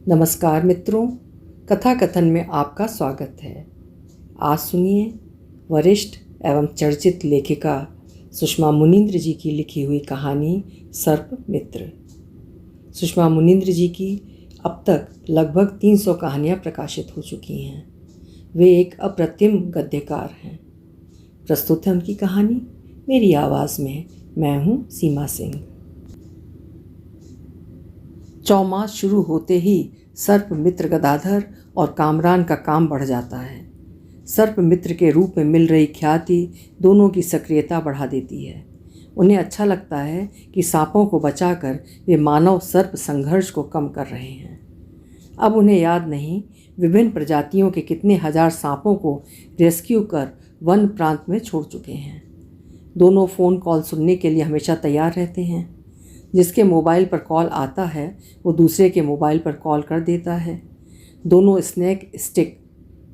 नमस्कार मित्रों, कथा कथन में आपका स्वागत है। आज सुनिए वरिष्ठ एवं चर्चित लेखिका सुषमा मुनींद्र जी की लिखी हुई कहानी सर्प मित्र। सुषमा मुनींद्र जी की अब तक लगभग 300 कहानियाँ प्रकाशित हो चुकी हैं। वे एक अप्रतिम गद्यकार हैं। प्रस्तुत है उनकी कहानी मेरी आवाज़ में। मैं हूँ सीमा सिंह। चौमास शुरू होते ही सर्प मित्र गदाधर और कामरान का काम बढ़ जाता है। सर्प मित्र के रूप में मिल रही ख्याति दोनों की सक्रियता बढ़ा देती है। उन्हें अच्छा लगता है कि सांपों को बचाकर वे मानव सर्प संघर्ष को कम कर रहे हैं। अब उन्हें याद नहीं विभिन्न प्रजातियों के कितने हजार सांपों को रेस्क्यू कर वन प्रांत में छोड़ चुके हैं। दोनों फ़ोन कॉल सुनने के लिए हमेशा तैयार रहते हैं। जिसके मोबाइल पर कॉल आता है वो दूसरे के मोबाइल पर कॉल कर देता है। दोनों स्नैक स्टिक,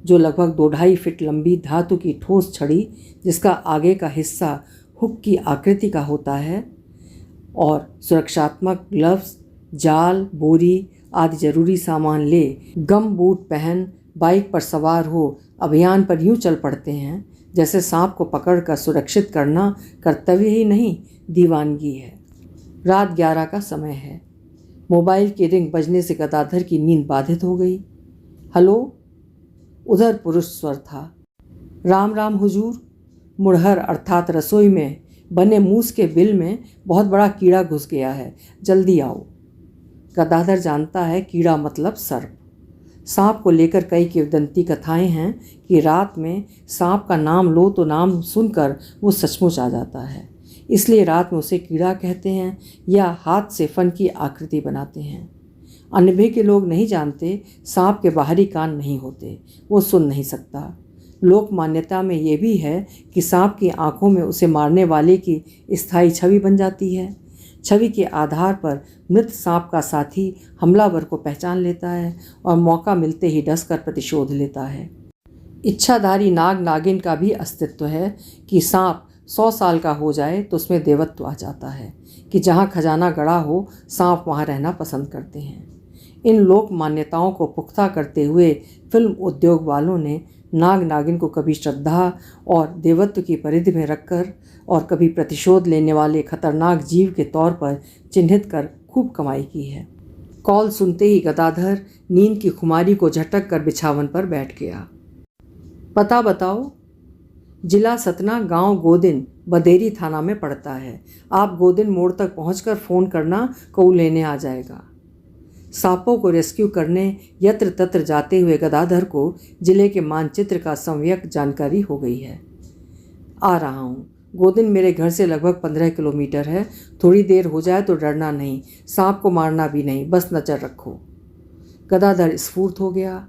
जो लगभग 2-2.5 फीट लंबी धातु की ठोस छड़ी जिसका आगे का हिस्सा हुक की आकृति का होता है, और सुरक्षात्मक ग्लव्स, जाल, बोरी आदि जरूरी सामान ले गम बूट पहन बाइक पर सवार हो अभियान पर यूँ चल पड़ते हैं जैसे सांप को पकड़कर सुरक्षित करना कर्तव्य ही नहीं, दीवानगी है। रात 11 का समय है। मोबाइल की रिंग बजने से गदाधर की नींद बाधित हो गई। हेलो, उधर पुरुष स्वर था। राम राम हुजूर। मुड़हर अर्थात रसोई में बने मूस के बिल में बहुत बड़ा कीड़ा घुस गया है, जल्दी आओ। गदाधर जानता है कीड़ा मतलब सर्प। सांप को लेकर कई किंवदंती कथाएं हैं कि रात में सांप का नाम लो तो नाम सुनकर वो सचमुच आ जाता है। इसलिए रात में उसे कीड़ा कहते हैं या हाथ से फन की आकृति बनाते हैं। अनभिज्ञ के लोग नहीं जानते सांप के बाहरी कान नहीं होते, वो सुन नहीं सकता। लोक मान्यता में ये भी है कि सांप की आंखों में उसे मारने वाले की स्थायी छवि बन जाती है। छवि के आधार पर मृत सांप का साथी हमलावर को पहचान लेता है और मौका मिलते ही डसकर प्रतिशोध लेता है। इच्छाधारी नाग नागिन का भी अस्तित्व है कि सांप 100 साल का हो जाए तो उसमें देवत्व आ जाता है, कि जहाँ खजाना गड़ा हो सांप वहाँ रहना पसंद करते हैं। इन लोक मान्यताओं को पुख्ता करते हुए फिल्म उद्योग वालों ने नाग नागिन को कभी श्रद्धा और देवत्व की परिधि में रखकर और कभी प्रतिशोध लेने वाले खतरनाक जीव के तौर पर चिन्हित कर खूब कमाई की है। कॉल सुनते ही गदाधर नींद की खुमारी को झटक कर बिछावन पर बैठ गया। पता बताओ। जिला सतना, गांव गोदिन, बदेरी थाना में पड़ता है। आप गोदिन मोड़ तक पहुंचकर फ़ोन करना, कऊ लेने आ जाएगा। सांपों को रेस्क्यू करने यत्र तत्र जाते हुए गदाधर को जिले के मानचित्र का सम्यक जानकारी हो गई है। आ रहा हूँ। गोदिन मेरे घर से लगभग 15 किलोमीटर है। थोड़ी देर हो जाए तो डरना नहीं, सांप को मारना भी नहीं, बस नज़र रखो। गदाधर स्फूर्त हो गया।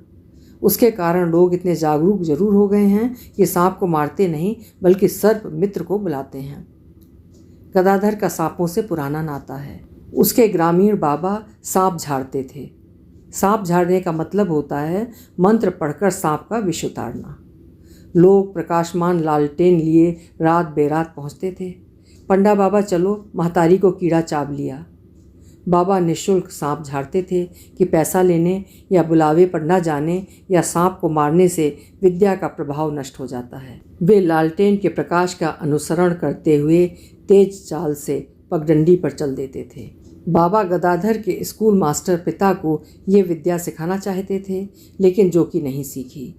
उसके कारण लोग इतने जागरूक जरूर हो गए हैं कि सांप को मारते नहीं बल्कि सर्प मित्र को बुलाते हैं। गदाधर का सांपों से पुराना नाता है। उसके ग्रामीण बाबा सांप झाड़ते थे। सांप झाड़ने का मतलब होता है मंत्र पढ़कर सांप का विष उतारना। लोग प्रकाशमान लालटेन लिए रात बेरात पहुँचते थे। पंडा बाबा चलो, महतारी को कीड़ा चाब लिया। बाबा निःशुल्क सांप झाड़ते थे कि पैसा लेने या बुलावे पर न जाने या सांप को मारने से विद्या का प्रभाव नष्ट हो जाता है। वे लालटेन के प्रकाश का अनुसरण करते हुए तेज चाल से पगडंडी पर चल देते थे। बाबा गदाधर के स्कूल मास्टर पिता को ये विद्या सिखाना चाहते थे, लेकिन जो कि नहीं सीखी।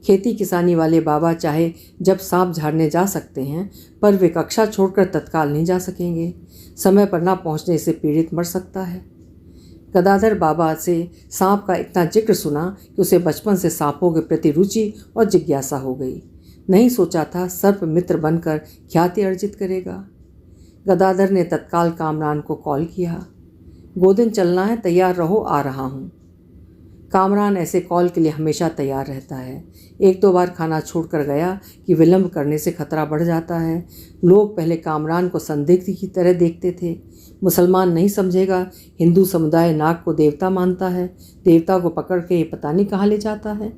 खेती किसानी वाले बाबा चाहे जब सांप झाड़ने जा सकते हैं, पर वे कक्षा छोड़कर तत्काल नहीं जा सकेंगे। समय पर ना पहुंचने से पीड़ित मर सकता है। गदाधर बाबा से सांप का इतना जिक्र सुना कि उसे बचपन से सांपों के प्रति रुचि और जिज्ञासा हो गई। नहीं सोचा था सर्प मित्र बनकर ख्याति अर्जित करेगा। गदाधर ने तत्काल कामरान को कॉल किया। गोदिन चलना है, तैयार रहो, आ रहा हूँ। कामरान ऐसे कॉल के लिए हमेशा तैयार रहता है। 1-2 बार खाना छोड़कर गया कि विलंब करने से खतरा बढ़ जाता है। लोग पहले कामरान को संदिग्ध की तरह देखते थे। मुसलमान नहीं समझेगा, हिंदू समुदाय नाग को देवता मानता है, देवता को पकड़ के ये पता नहीं कहाँ ले जाता है।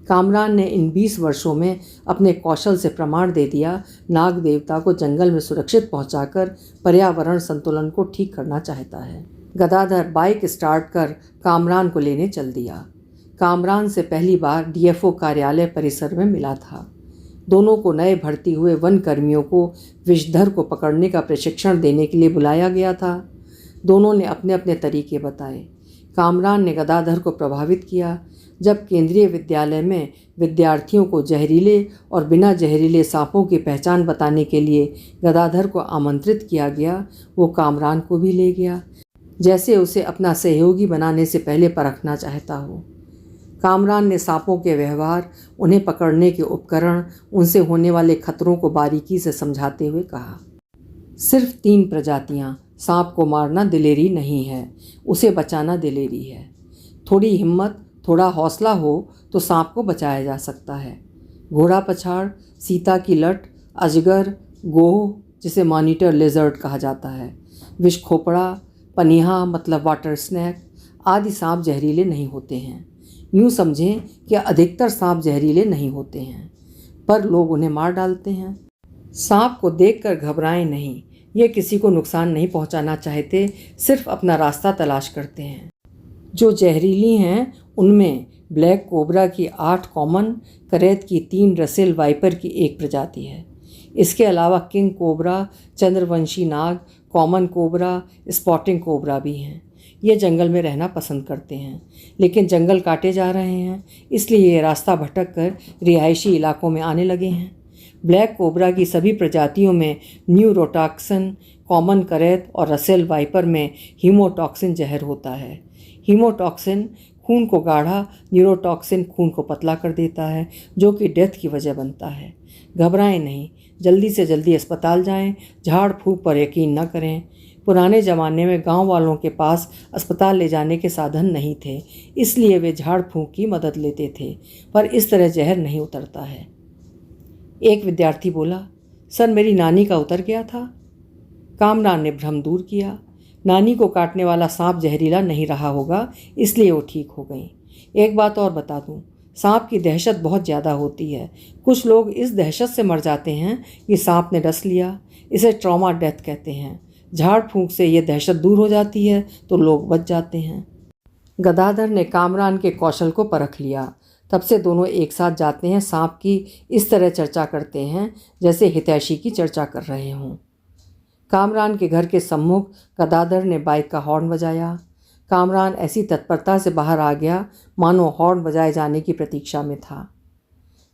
कामरान ने इन 20 वर्षों में अपने कौशल से प्रमाण दे दिया, नाग देवता को जंगल में सुरक्षित पहुंचाकर पर्यावरण संतुलन को ठीक करना चाहता है। गदाधर बाइक स्टार्ट कर कामरान को लेने चल दिया। कामरान से पहली बार डीएफओ कार्यालय परिसर में मिला था। दोनों को नए भर्ती हुए वन कर्मियों को विषधर को पकड़ने का प्रशिक्षण देने के लिए बुलाया गया था। दोनों ने अपने अपने तरीके बताए। कामरान ने गदाधर को प्रभावित किया। जब केंद्रीय विद्यालय में विद्यार्थियों को जहरीले और बिना जहरीले सांपों की पहचान बताने के लिए गदाधर को आमंत्रित किया गया, वो कामरान को भी ले गया, जैसे उसे अपना सहयोगी बनाने से पहले परखना चाहता हो। कामरान ने सांपों के व्यवहार, उन्हें पकड़ने के उपकरण, उनसे होने वाले खतरों को बारीकी से समझाते हुए कहा, सिर्फ 3 प्रजातियां, सांप को मारना दिलेरी नहीं है, उसे बचाना दिलेरी है। थोड़ी हिम्मत, थोड़ा हौसला हो तो सांप को बचाया जा सकता है। घोड़ा पछाड़, सीता की लट, अजगर, गोह जिसे मॉनिटर लेजर्ड कहा जाता है, विष खोपड़ा, पनिहा मतलब वाटर स्नैक आदि सांप जहरीले नहीं होते हैं। यूँ समझें कि अधिकतर सांप जहरीले नहीं होते हैं, पर लोग उन्हें मार डालते हैं। सांप को देखकर घबराएं नहीं, ये किसी को नुकसान नहीं पहुंचाना चाहते, सिर्फ अपना रास्ता तलाश करते हैं। जो जहरीली हैं उनमें ब्लैक कोबरा की 8 कॉमन, करैत की 3, रसेल वाइपर की 1 प्रजाति है। इसके अलावा किंग कोबरा, चंद्रवंशी नाग, कॉमन कोबरा, स्पॉटिंग कोबरा भी हैं। ये जंगल में रहना पसंद करते हैं, लेकिन जंगल काटे जा रहे हैं, इसलिए ये रास्ता भटक कर रिहायशी इलाकों में आने लगे हैं। ब्लैक कोबरा की सभी प्रजातियों में न्यूरोटॉक्सिन, कॉमन करैत और रसेल वाइपर में हीमोटॉक्सिन जहर होता है। हीमोटॉक्सिन खून को गाढ़ा, न्यूरोटॉक्सिन खून को पतला कर देता है, जो कि डेथ की वजह बनता है। घबराएं नहीं, जल्दी से जल्दी अस्पताल जाएं, झाड़ फूंक पर यकीन न करें। पुराने ज़माने में गांव वालों के पास अस्पताल ले जाने के साधन नहीं थे, इसलिए वे झाड़ फूंक की मदद लेते थे, पर इस तरह जहर नहीं उतरता है। एक विद्यार्थी बोला, सर मेरी नानी का उतर गया था। कामरान ने भ्रम दूर किया। नानी को काटने वाला सांप जहरीला नहीं रहा होगा, इसलिए वो ठीक हो गई। एक बात और बता दूं, सांप की दहशत बहुत ज़्यादा होती है। कुछ लोग इस दहशत से मर जाते हैं कि सांप ने डस लिया, इसे ट्रॉमा डेथ कहते हैं। झाड़ फूंक से ये दहशत दूर हो जाती है तो लोग बच जाते हैं। गदाधर ने कामरान के कौशल को परख लिया। तब से दोनों एक साथ जाते हैं, सांप की इस तरह चर्चा करते हैं जैसे हितैषी की चर्चा कर रहे हों। कामरान के घर के सम्मुख गदाधर ने बाइक का हॉर्न बजाया। कामरान ऐसी तत्परता से बाहर आ गया मानो हॉर्न बजाए जाने की प्रतीक्षा में था।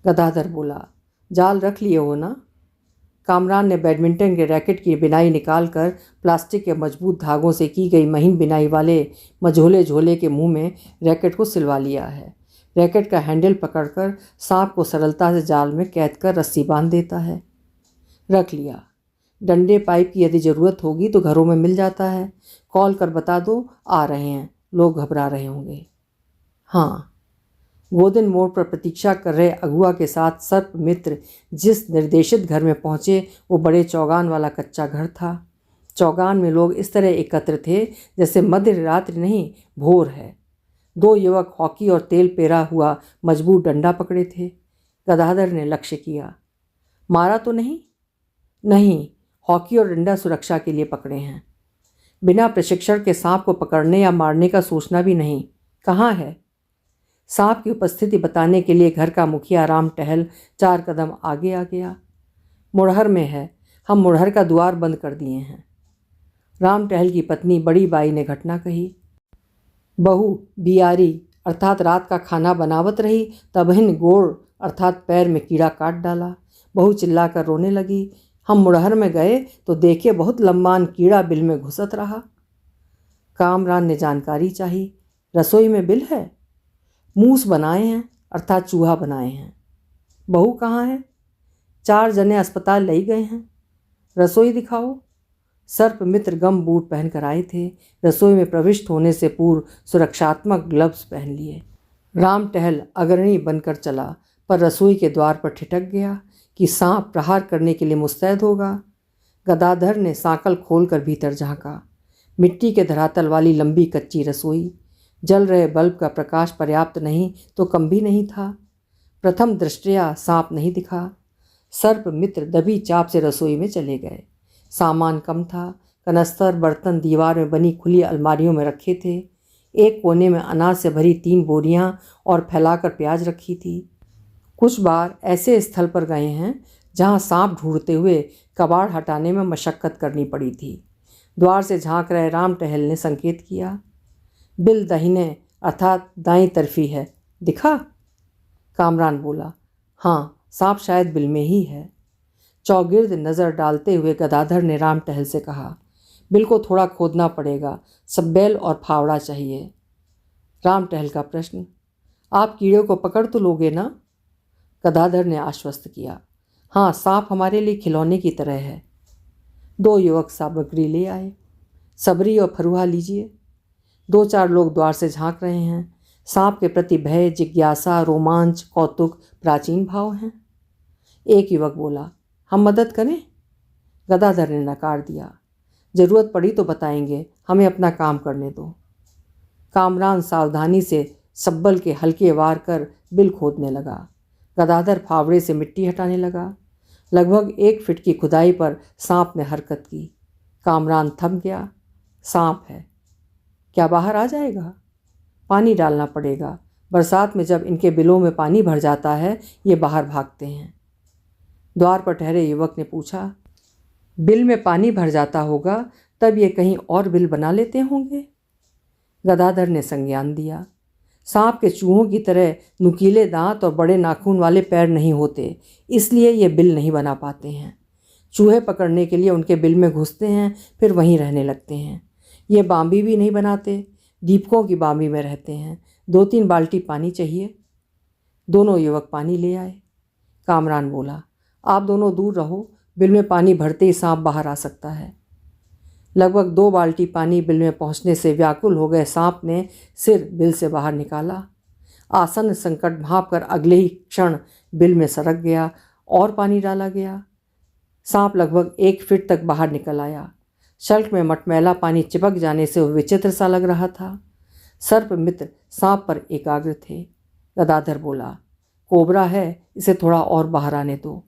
गदाधर बोला, जाल रख लिए हो ना? कामरान ने बैडमिंटन के रैकेट की बिनाई निकालकर प्लास्टिक के मजबूत धागों से की गई महीन बिनाई वाले मझोले झोले के मुंह में रैकेट को सिलवा लिया है। रैकेट का हैंडल पकड़कर सांप को सरलता से जाल में कैद कर रस्सी बांध देता है। रख लिया। डंडे पाइप की यदि ज़रूरत होगी तो घरों में मिल जाता है। कॉल कर बता दो, आ रहे हैं। लोग घबरा रहे होंगे। हाँ। गोदिन मोड़ पर प्रतीक्षा कर रहे अगुआ के साथ सर्प मित्र जिस निर्देशित घर में पहुँचे वो बड़े चौगान वाला कच्चा घर था। चौगान में लोग इस तरह एकत्र थे जैसे मध्य रात्रि नहीं, भोर है। 2 युवक हॉकी और तेल पेरा हुआ मजबूत डंडा पकड़े थे। गदाधर ने लक्ष्य किया। मारा तो नहीं? नहीं, हॉकी और डंडा सुरक्षा के लिए पकड़े हैं। बिना प्रशिक्षण के सांप को पकड़ने या मारने का सोचना भी नहीं। कहाँ है? सांप की उपस्थिति बताने के लिए घर का मुखिया राम टहल 4 कदम आगे आ गया। मुड़हर में है, हम मुड़हर का द्वार बंद कर दिए हैं। राम टहल की पत्नी बड़ी बाई ने घटना कही। बहू बियारी अर्थात रात का खाना बनावत रही, तबहिन गोड़ अर्थात पैर में कीड़ा काट डाला। बहू चिल्लाकर रोने लगी। हम मुड़हर में गए तो देखे बहुत लम्बान कीड़ा बिल में घुसत रहा। कामरान ने जानकारी चाही। रसोई में बिल है? मूस बनाए हैं अर्थात चूहा बनाए हैं। बहू कहाँ है? 4 जने अस्पताल ले गए हैं। रसोई दिखाओ। सर्प मित्र गम बूट पहन कर आए थे। रसोई में प्रविष्ट होने से पूर्व सुरक्षात्मक ग्लव्स पहन लिए। राम टहल अग्रणी बनकर चला, पर रसोई के द्वार पर ठिठक गया कि सांप प्रहार करने के लिए मुस्तैद होगा। गदाधर ने सांकल खोलकर भीतर झांका। मिट्टी के धरातल वाली लंबी कच्ची रसोई। जल रहे बल्ब का प्रकाश पर्याप्त नहीं तो कम भी नहीं था। प्रथम दृष्टया सांप नहीं दिखा। सर्प मित्र दबी चाप से रसोई में चले गए। सामान कम था। कनस्तर, बर्तन दीवार में बनी खुली अलमारियों में रखे थे। एक कोने में अनाज से भरी 3 बोरियां और फैलाकर प्याज रखी थी। कुछ बार ऐसे स्थल पर गए हैं जहां सांप ढूंढते हुए कबाड़ हटाने में मशक्कत करनी पड़ी थी। द्वार से झांक रहे राम टहल ने संकेत किया। बिल दाहिने अर्थात दाईं तरफी है, दिखा? कामरान बोला। हाँ, सांप शायद बिल में ही है। चौगिर्द नज़र डालते हुए गदाधर ने राम टहल से कहा, बिल को थोड़ा खोदना पड़ेगा, सब्बैल और फावड़ा चाहिए। राम टहल का प्रश्न, आप कीड़े को पकड़ तो लोगे ना? गदाधर ने आश्वस्त किया। हाँ, सांप हमारे लिए खिलौने की तरह है। 2 युवक सामग्री ले आए। सबरी और फरुहा लीजिए। 2-4 लोग द्वार से झांक रहे हैं। सांप के प्रति भय, जिज्ञासा, रोमांच, कौतुक प्राचीन भाव हैं। एक युवक बोला, हम मदद करें? गदाधर ने नकार दिया। जरूरत पड़ी तो बताएंगे, हमें अपना काम करने दो। कामरान सावधानी से सब्बल के हल्के वार कर बिल खोदने लगा। गदाधर फावड़े से मिट्टी हटाने लगा। लगभग 1 फीट की खुदाई पर सांप ने हरकत की। कामरान थम गया। सांप है, क्या बाहर आ जाएगा? पानी डालना पड़ेगा। बरसात में जब इनके बिलों में पानी भर जाता है ये बाहर भागते हैं। द्वार पर ठहरे युवक ने पूछा, बिल में पानी भर जाता होगा तब ये कहीं और बिल बना लेते होंगे? गदाधर ने संज्ञान दिया। सांप के चूहों की तरह नुकीले दांत और बड़े नाखून वाले पैर नहीं होते, इसलिए ये बिल नहीं बना पाते हैं। चूहे पकड़ने के लिए उनके बिल में घुसते हैं, फिर वहीं रहने लगते हैं। ये बांबी भी नहीं बनाते, दीपकों की बांबी में रहते हैं। 2-3 बाल्टी पानी चाहिए। दोनों युवक पानी ले आए। कामरान बोला, आप दोनों दूर रहो, बिल में पानी भरते ही सांप बाहर आ सकता है। लगभग 2 बाल्टी पानी बिल में पहुंचने से व्याकुल हो गए सांप ने सिर बिल से बाहर निकाला। आसन्न संकट भांपकर अगले ही क्षण बिल में सरक गया और पानी डाला गया। सांप लगभग 1 फीट तक बाहर निकल आया। शल्क में मटमैला पानी चिपक जाने से वो विचित्र सा लग रहा था। सर्प मित्र सांप पर एकाग्र थे। गदाधर बोला, कोबरा है, इसे थोड़ा और बाहर आने दो।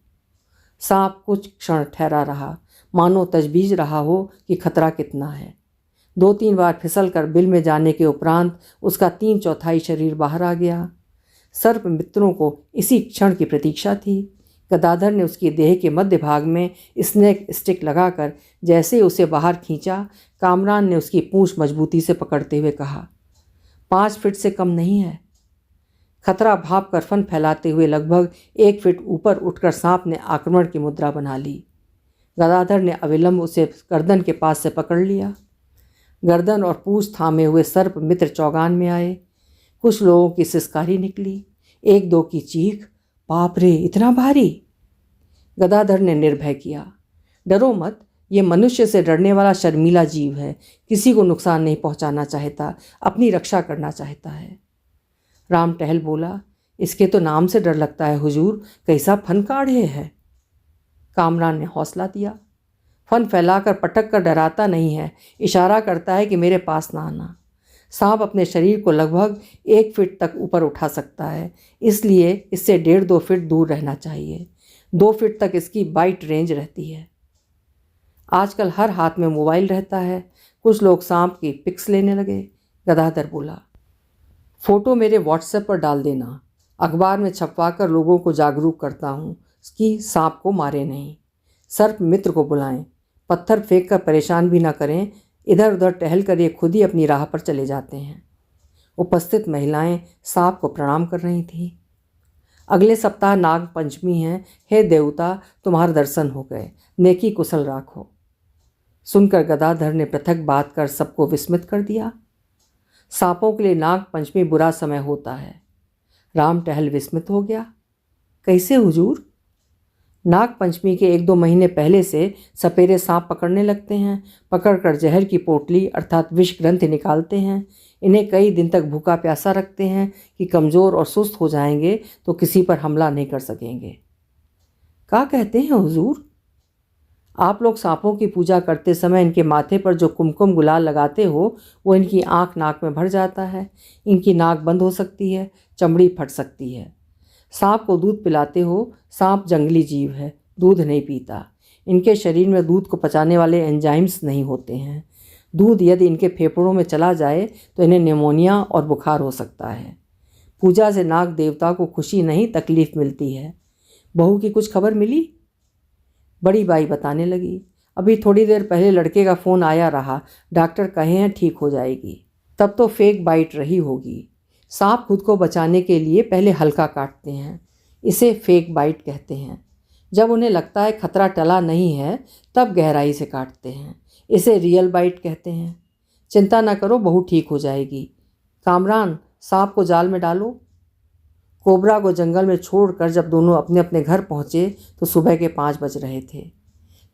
सांप कुछ क्षण ठहरा रहा, मानो तजबीज रहा हो कि खतरा कितना है। 2-3 बार फिसल कर बिल में जाने के उपरांत उसका 3/4 शरीर बाहर आ गया। सर्प मित्रों को इसी क्षण की प्रतीक्षा थी। गदाधर ने उसकी देह के मध्य भाग में स्नेक स्टिक लगाकर जैसे ही उसे बाहर खींचा, कामरान ने उसकी पूंछ मजबूती से पकड़ते हुए कहा, 5 फीट से कम नहीं है। खतरा भाप कर फन फैलाते हुए लगभग 1 फीट ऊपर उठकर सांप ने आक्रमण की मुद्रा बना ली। गदाधर ने अविलंब उसे गर्दन के पास से पकड़ लिया। गर्दन और पूंछ थामे हुए सर्प मित्र चौगान में आए। कुछ लोगों की सिसकारी निकली। 1-2 की चीख, बाप रे, इतना भारी! गदाधर ने निर्भय किया, डरो मत, ये मनुष्य से डरने वाला शर्मीला जीव है, किसी को नुकसान नहीं पहुंचाना चाहता, अपनी रक्षा करना चाहता है। राम टहल बोला, इसके तो नाम से डर लगता है हुजूर, कैसा फन काढ़े है। कामरान ने हौसला दिया, फन फैलाकर पटक कर डराता नहीं है, इशारा करता है कि मेरे पास ना आना। सांप अपने शरीर को लगभग 1 फीट तक ऊपर उठा सकता है, इसलिए इससे 1.5-2 फीट दूर रहना चाहिए। 2 फीट तक इसकी बाइट रेंज रहती है। आजकल हर हाथ में मोबाइल रहता है। कुछ लोग सांप की पिक्स लेने लगे। गदाधर बोला, फ़ोटो मेरे व्हाट्सएप पर डाल देना, अखबार में छपवा कर लोगों को जागरूक करता हूँ कि सांप को मारे नहीं। सर्प मित्र को बुलाएं, पत्थर फेंक कर परेशान भी ना करें, इधर उधर टहल कर ये खुद ही अपनी राह पर चले जाते हैं। उपस्थित महिलाएं सांप को प्रणाम कर रही थीं। अगले सप्ताह नाग पंचमी है, हे देवता, तुम्हारे दर्शन हो गए, नेकी कुशल राखो। सुनकर गदाधर ने पृथक बात कर सबको विस्मित कर दिया। सांपों के लिए नाग पंचमी बुरा समय होता है। राम टहल विस्मित हो गया, कैसे हुजूर? नाग पंचमी के 1-2 महीने पहले से सपेरे सांप पकड़ने लगते हैं। पकड़कर जहर की पोटली अर्थात विष ग्रंथि निकालते हैं। इन्हें कई दिन तक भूखा प्यासा रखते हैं कि कमज़ोर और सुस्त हो जाएंगे तो किसी पर हमला नहीं कर सकेंगे। क्या कहते हैं हुजूर? आप लोग सांपों की पूजा करते समय इनके माथे पर जो कुमकुम गुलाल लगाते हो वो इनकी आँख नाक में भर जाता है, इनकी नाक बंद हो सकती है, चमड़ी फट सकती है। सांप को दूध पिलाते हो, सांप जंगली जीव है, दूध नहीं पीता। इनके शरीर में दूध को पचाने वाले एंजाइम्स नहीं होते हैं। दूध यदि इनके फेफड़ों में चला जाए तो इन्हें निमोनिया और बुखार हो सकता है। पूजा से नाग देवता को खुशी नहीं तकलीफ मिलती है। बहू की कुछ खबर मिली? बड़ी बाई बताने लगी, अभी थोड़ी देर पहले लड़के का फ़ोन आया रहा, डॉक्टर कहे हैं ठीक हो जाएगी। तब तो फेक बाइट रही होगी। सांप खुद को बचाने के लिए पहले हल्का काटते हैं, इसे फेक बाइट कहते हैं। जब उन्हें लगता है खतरा टला नहीं है तब गहराई से काटते हैं, इसे रियल बाइट कहते हैं। चिंता न करो, बहू ठीक हो जाएगी। कामरान, सांप को जाल में डालो। कोबरा को जंगल में छोड़कर जब दोनों अपने अपने घर पहुँचे तो सुबह के 5 बज रहे थे।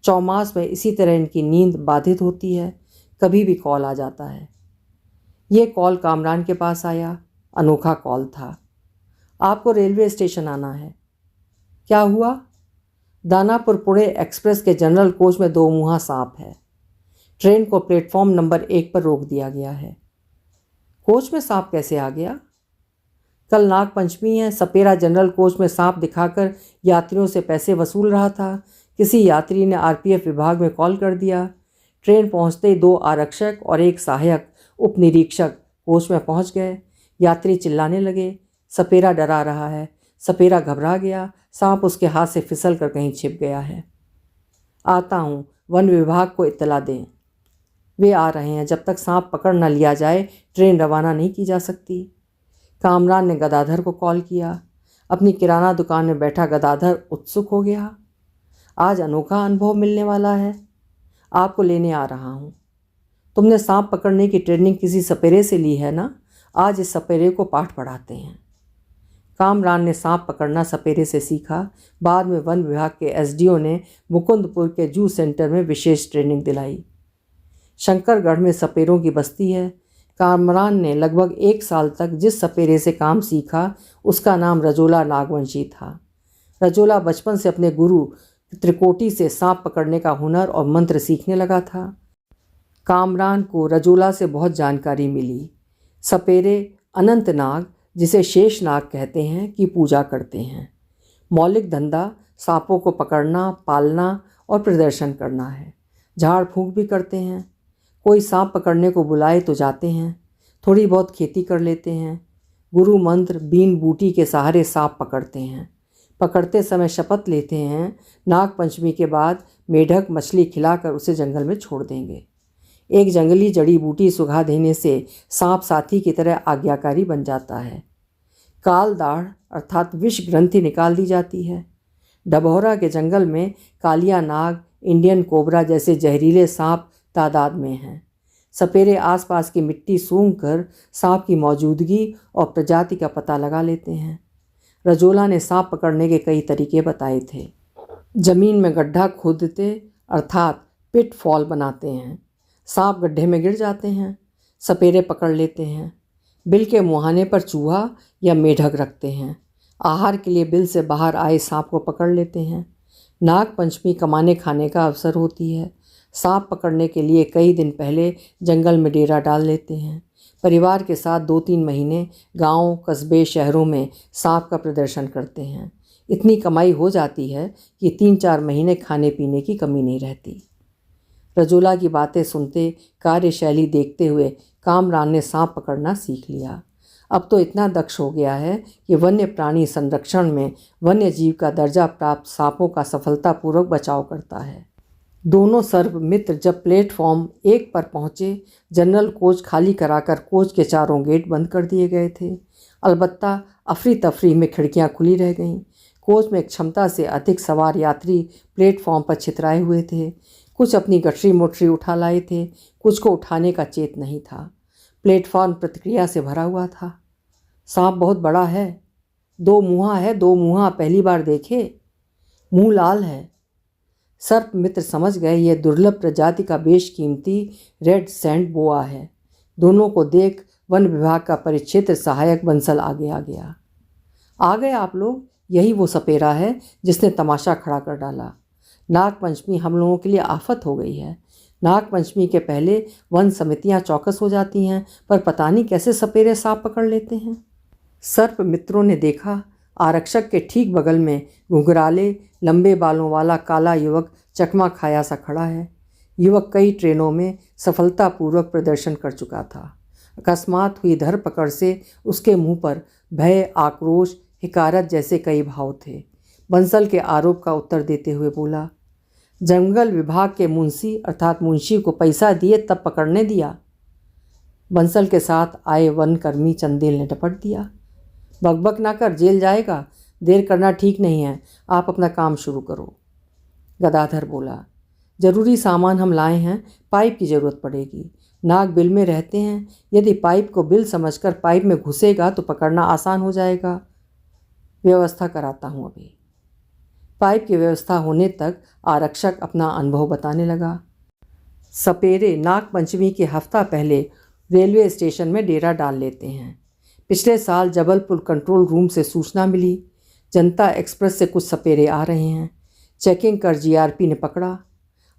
चौमास में इसी तरह इनकी नींद बाधित होती है, कभी भी कॉल आ जाता है। ये कॉल कामरान के पास आया। अनोखा कॉल था। आपको रेलवे स्टेशन आना है। क्या हुआ? दानापुर पुणे एक्सप्रेस के जनरल कोच में 2 मुँहा सांप है। ट्रेन को प्लेटफॉर्म नंबर 1 पर रोक दिया गया है। कोच में सांप कैसे आ गया? कल नाग पंचमी है। सपेरा जनरल कोच में सांप दिखाकर यात्रियों से पैसे वसूल रहा था। किसी यात्री ने आरपीएफ विभाग में कॉल कर दिया। ट्रेन पहुंचते ही 2 आरक्षक और 1 सहायक उप निरीक्षक कोच में पहुंच गए। यात्री चिल्लाने लगे, सपेरा डरा रहा है। सपेरा घबरा गया, सांप उसके हाथ से फिसल कर कहीं छिप गया है। आता हूँ, वन विभाग को इत्तला दें। वे आ रहे हैं। जब तक सांप पकड़ न लिया जाए ट्रेन रवाना नहीं की जा सकती। कामरान ने गदाधर को कॉल किया। अपनी किराना दुकान में बैठा गदाधर उत्सुक हो गया। आज अनोखा अनुभव मिलने वाला है। आपको लेने आ रहा हूँ। तुमने सांप पकड़ने की ट्रेनिंग किसी सपेरे से ली है ना? आज इस सपेरे को पाठ पढ़ाते हैं। कामरान ने सांप पकड़ना सपेरे से सीखा। बाद में वन विभाग के एसडीओ ने मुकुंदपुर के जू सेंटर में विशेष ट्रेनिंग दिलाई। शंकरगढ़ में सपेरों की बस्ती है। कामरान ने लगभग 1 साल तक जिस सपेरे से काम सीखा उसका नाम रजोला नागवंशी था। रजोला बचपन से अपने गुरु त्रिकोटी से सांप पकड़ने का हुनर और मंत्र सीखने लगा था। कामरान को रजोला से बहुत जानकारी मिली। सपेरे अनंत नाग, जिसे शेष नाग कहते हैं, की पूजा करते हैं। मौलिक धंधा सांपों को पकड़ना, पालना और प्रदर्शन करना है। झाड़ फूंक भी करते हैं। कोई सांप पकड़ने को बुलाए तो जाते हैं। थोड़ी बहुत खेती कर लेते हैं। गुरु मंत्र बीन बूटी के सहारे सांप पकड़ते हैं। पकड़ते समय शपथ लेते हैं, नाग पंचमी के बाद मेढक मछली खिलाकर उसे जंगल में छोड़ देंगे। एक जंगली जड़ी बूटी सुखा देने से सांप साथी की तरह आज्ञाकारी बन जाता है। काल दाढ़ अर्थात विष ग्रंथि निकाल दी जाती है। डभौरा के जंगल में कालिया नाग, इंडियन कोबरा जैसे जहरीले सांप तादाद में हैं। सपेरे आसपास की मिट्टी सूंघकर सांप की मौजूदगी और प्रजाति का पता लगा लेते हैं। रजोला ने सांप पकड़ने के कई तरीके बताए थे। जमीन में गड्ढा खोदते अर्थात पिट फॉल बनाते हैं। सांप गड्ढे में गिर जाते हैं। सपेरे पकड़ लेते हैं। बिल के मुहाने पर चूहा या मेढक रखते हैं। आहार के लिए बिल से बाहर आए सांप को पकड़ लेते हैं। नाग पंचमी कमाने खाने का अवसर होती है। सांप पकड़ने के लिए कई दिन पहले जंगल में डेरा डाल लेते हैं। परिवार के साथ 2-3 महीने गांव, कस्बे, शहरों में सांप का प्रदर्शन करते हैं। इतनी कमाई हो जाती है कि 3-4 महीने खाने पीने की कमी नहीं रहती। रजोला की बातें सुनते, कार्यशैली देखते हुए कामरान ने सांप पकड़ना सीख लिया। अब तो इतना दक्ष हो गया है कि वन्य प्राणी संरक्षण में वन्य जीव का दर्जा प्राप्त सांपों का सफलतापूर्वक बचाव करता है। दोनों सर्प मित्र जब प्लेटफॉर्म 1 पर पहुँचे, जनरल कोच खाली कराकर कोच के चारों गेट बंद कर दिए गए थे। अलबत्ता अफरी तफरी में खिड़कियां खुली रह गईं। कोच में क्षमता से अधिक सवार यात्री प्लेटफॉर्म पर छितराए हुए थे। कुछ अपनी गठरी मोटरी उठा लाए थे, कुछ को उठाने का चेत नहीं था। प्लेटफॉर्म प्रतिक्रिया से भरा हुआ था। सांप बहुत बड़ा है, 2 मुँहा है, 2 मुँहा पहली बार देखे। मुँह लाल है। सर्प मित्र समझ गए यह दुर्लभ प्रजाति का बेशकीमती रेड सैंड बोआ है। दोनों को देख वन विभाग का परिक्षेत्र सहायक बंसल आगे आ गया। आ गए आप लोग, यही वो सपेरा है जिसने तमाशा खड़ा कर डाला। नाग पंचमी हम लोगों के लिए आफत हो गई है। नाग पंचमी के पहले वन समितियां चौकस हो जाती हैं, पर पता नहीं कैसे सपेरे सांप पकड़ लेते हैं। सर्प मित्रों ने देखा आरक्षक के ठीक बगल में घुंघराले लंबे बालों वाला काला युवक चकमा खाया सा खड़ा है। युवक कई ट्रेनों में सफलतापूर्वक प्रदर्शन कर चुका था। अकस्मात हुई धरपकड़ से उसके मुंह पर भय, आक्रोश, हिकारत जैसे कई भाव थे। बंसल के आरोप का उत्तर देते हुए बोला, जंगल विभाग के मुंशी अर्थात मुंशी को पैसा दिए तब पकड़ने दिया। बंसल के साथ आए वनकर्मी चंदेल ने टपट दिया, बकबक ना कर, जेल जाएगा, देर करना ठीक नहीं है, आप अपना काम शुरू करो। गदाधर बोला, जरूरी सामान हम लाए हैं, पाइप की ज़रूरत पड़ेगी। नाग बिल में रहते हैं, यदि पाइप को बिल समझकर पाइप में घुसेगा तो पकड़ना आसान हो जाएगा। व्यवस्था कराता हूँ अभी। पाइप की व्यवस्था होने तक आरक्षक अपना अनुभव बताने लगा। सपेरे नाग पंचमी के हफ्ता पहले रेलवे स्टेशन में डेरा डाल लेते हैं। पिछले साल जबलपुर कंट्रोल रूम से सूचना मिली, जनता एक्सप्रेस से कुछ सपेरे आ रहे हैं। चेकिंग कर जीआरपी ने पकड़ा।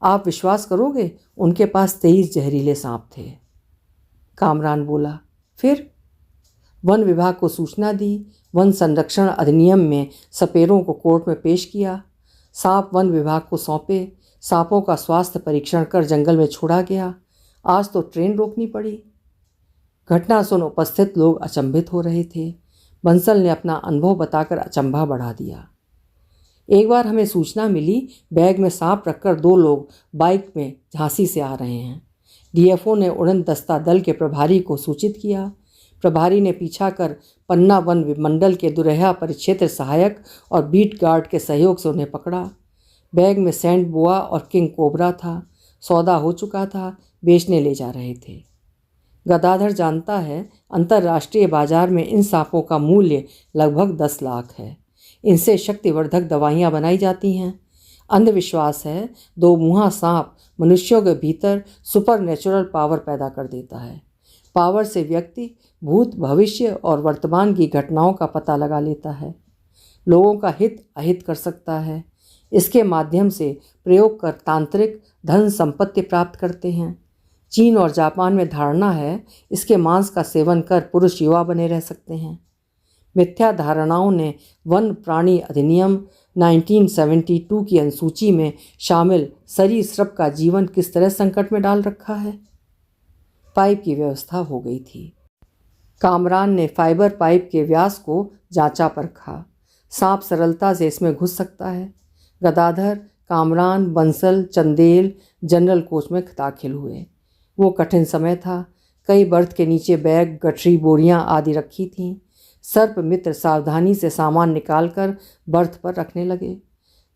आप विश्वास करोगे, उनके पास 23 जहरीले सांप थे। कामरान बोला, फिर? वन विभाग को सूचना दी। वन संरक्षण अधिनियम में सपेरों को कोर्ट में पेश किया। सांप वन विभाग को सौंपे। सांपों का स्वास्थ्य परीक्षण कर जंगल में छोड़ा गया। आज तो ट्रेन रोकनी पड़ी। घटना सुन उपस्थित लोग अचंभित हो रहे थे। बंसल ने अपना अनुभव बताकर अचंभा बढ़ा दिया। एक बार हमें सूचना मिली, बैग में सांप रखकर 2 लोग बाइक में झांसी से आ रहे हैं। डीएफओ ने उड़न दस्ता दल के प्रभारी को सूचित किया। प्रभारी ने पीछा कर पन्ना वन मंडल के दुरैया परिक्षेत्र सहायक और बीट गार्ड के सहयोग से उन्हें पकड़ा। बैग में सैंड बोआ और किंग कोबरा था। सौदा हो चुका था, बेचने ले जा रहे थे। गदाधर जानता है, अंतर्राष्ट्रीय बाजार में इन सांपों का मूल्य लगभग 10 लाख है। इनसे शक्तिवर्धक दवाइयाँ बनाई जाती हैं। अंधविश्वास है 2 मुँहा सांप मनुष्यों के भीतर सुपर नेचुरल पावर पैदा कर देता है। पावर से व्यक्ति भूत, भविष्य और वर्तमान की घटनाओं का पता लगा लेता है। लोगों का हित अहित कर सकता है। इसके माध्यम से प्रयोग कर तांत्रिक धन संपत्ति प्राप्त करते हैं। चीन और जापान में धारणा है इसके मांस का सेवन कर पुरुष युवा बने रह सकते हैं। मिथ्या धारणाओं ने वन प्राणी अधिनियम 1972 की अनुसूची में शामिल सरीसृप का जीवन किस तरह संकट में डाल रखा है। पाइप की व्यवस्था हो गई थी। कामरान ने फाइबर पाइप के व्यास को जांचा परखा। सांप सरलता से इसमें घुस सकता है। गदाधर, कामरान, बंसल, चंदेल जनरल कोच में दाखिल हुए। वो कठिन समय था। कई बर्थ के नीचे बैग, गठरी, बोरियां आदि रखी थीं। सर्प मित्र सावधानी से सामान निकालकर बर्थ पर रखने लगे।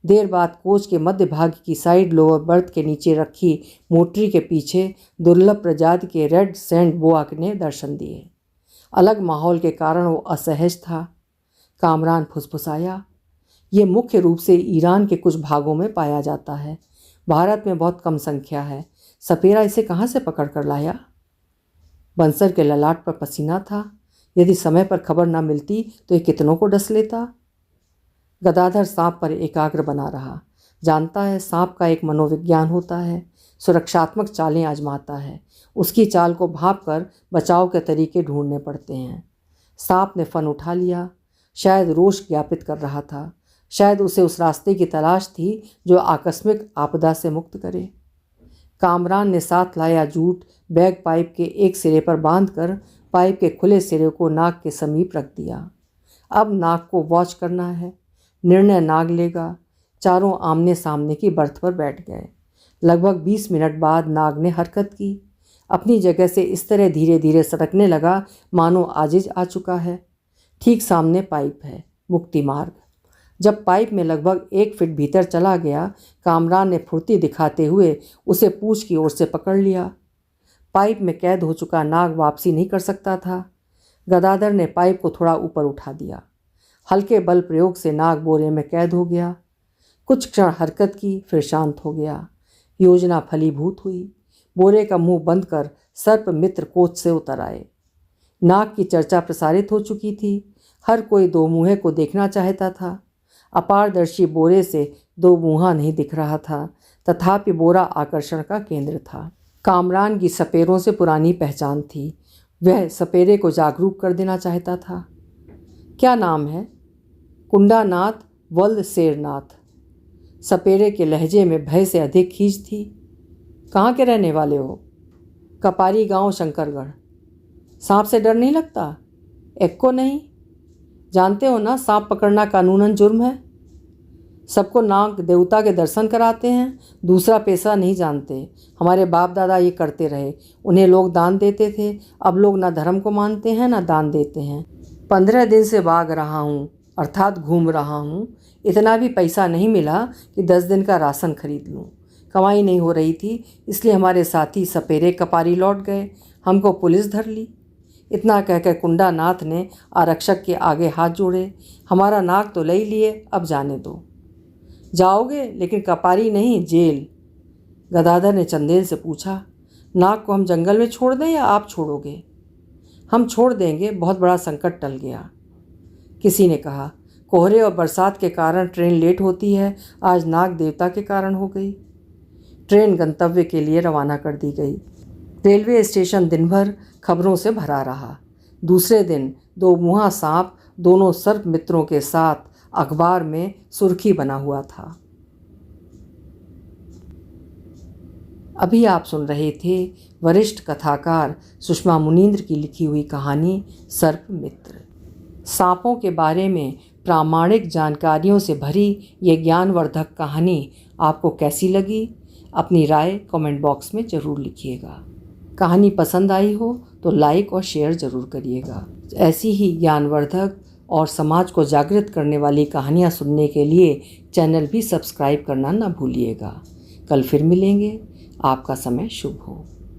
देर बाद कोच के मध्य भाग की साइड लोअर बर्थ के नीचे रखी मोटरी के पीछे दुर्लभ प्रजाति के रेड सैंड बोआ ने दर्शन दिए। अलग माहौल के कारण वो असहज था। कामरान फुसफुसाया, ये मुख्य रूप से ईरान के कुछ भागों में पाया जाता है। भारत में बहुत कम संख्या है। सपेरा इसे कहाँ से पकड़ कर लाया? बंसर के ललाट पर पसीना था। यदि समय पर खबर न मिलती तो ये कितनों को डस लेता। गदाधर सांप पर एकाग्र बना रहा। जानता है सांप का एक मनोविज्ञान होता है। सुरक्षात्मक चालें आजमाता है। उसकी चाल को भांप कर बचाव के तरीके ढूंढने पड़ते हैं। सांप ने फन उठा लिया। शायद रोष ज्ञापित कर रहा था। शायद उसे उस रास्ते की तलाश थी जो आकस्मिक आपदा से मुक्त करे। कामरान ने साथ लाया जूट बैग पाइप के एक सिरे पर बांधकर पाइप के खुले सिरे को नाक के समीप रख दिया। अब नाक को वॉच करना है। निर्णय नाग लेगा। चारों आमने सामने की बर्थ पर बैठ गए। लगभग 20 मिनट बाद नाग ने हरकत की। अपनी जगह से इस तरह धीरे धीरे सरकने लगा मानो आजिज आ चुका है। ठीक सामने पाइप है, मुक्ति मार्ग। जब पाइप में लगभग 1 फीट भीतर चला गया, कामरान ने फुर्ती दिखाते हुए उसे पूंछ की ओर से पकड़ लिया। पाइप में कैद हो चुका नाग वापसी नहीं कर सकता था। गदाधर ने पाइप को थोड़ा ऊपर उठा दिया। हल्के बल प्रयोग से नाग बोरे में कैद हो गया। कुछ क्षण हरकत की, फिर शांत हो गया। योजना फलीभूत हुई। बोरे का मुंह बंद कर सर्प मित्र कोच से उतर आए। नाग की चर्चा प्रसारित हो चुकी थी। हर कोई 2 मुँहे को देखना चाहता था। अपारदर्शी बोरे से 2 मुँहा नहीं दिख रहा था, तथापि बोरा आकर्षण का केंद्र था। कामरान की सपेरों से पुरानी पहचान थी। वह सपेरे को जागरूक कर देना चाहता था। क्या नाम है? कुंडानाथ वल्द शेरनाथ। सपेरे के लहजे में भय से अधिक खींच थी। कहाँ के रहने वाले हो? कपारी गांव, शंकरगढ़। सांप से डर नहीं लगता? एक्को नहीं। जानते हो ना, सांप पकड़ना कानूनन जुर्म है। सबको नाग देवता के दर्शन कराते हैं, दूसरा पेशा नहीं जानते। हमारे बाप दादा ये करते रहे, उन्हें लोग दान देते थे। अब लोग ना धर्म को मानते हैं ना दान देते हैं। 15 दिन से भाग रहा हूँ, अर्थात घूम रहा हूँ। इतना भी पैसा नहीं मिला कि 10 दिन का राशन खरीद लूँ। कमाई नहीं हो रही थी, इसलिए हमारे साथी सपेरे कपारी लौट गए। हमको पुलिस धर ली। इतना कहकर कुंडानाथ ने आरक्षक के आगे हाथ जोड़े। हमारा नाक तो ले लिए, अब जाने दो। जाओगे लेकिन कपारी नहीं, जेल। गदाधर ने चंदेल से पूछा, नाक को हम जंगल में छोड़ दें या आप छोड़ोगे? हम छोड़ देंगे, बहुत बड़ा संकट टल गया। किसी ने कहा, कोहरे और बरसात के कारण ट्रेन लेट होती है, आज नाग देवता के कारण हो गई। ट्रेन गंतव्य के लिए रवाना कर दी गई। रेलवे स्टेशन दिन भर खबरों से भरा रहा। दूसरे दिन 2 मुहा सांप दोनों सर्प मित्रों के साथ अखबार में सुर्खी बना हुआ था। अभी आप सुन रहे थे वरिष्ठ कथाकार सुषमा मुनींद्र की लिखी हुई कहानी सर्प मित्र। सांपों के बारे में प्रामाणिक जानकारियों से भरी ये ज्ञानवर्धक कहानी आपको कैसी लगी? अपनी राय कमेंट बॉक्स में ज़रूर लिखिएगा। कहानी पसंद आई हो तो लाइक और शेयर ज़रूर करिएगा। ऐसी ही ज्ञानवर्धक और समाज को जागृत करने वाली कहानियाँ सुनने के लिए चैनल भी सब्सक्राइब करना ना भूलिएगा। कल फिर मिलेंगे। आपका समय शुभ हो।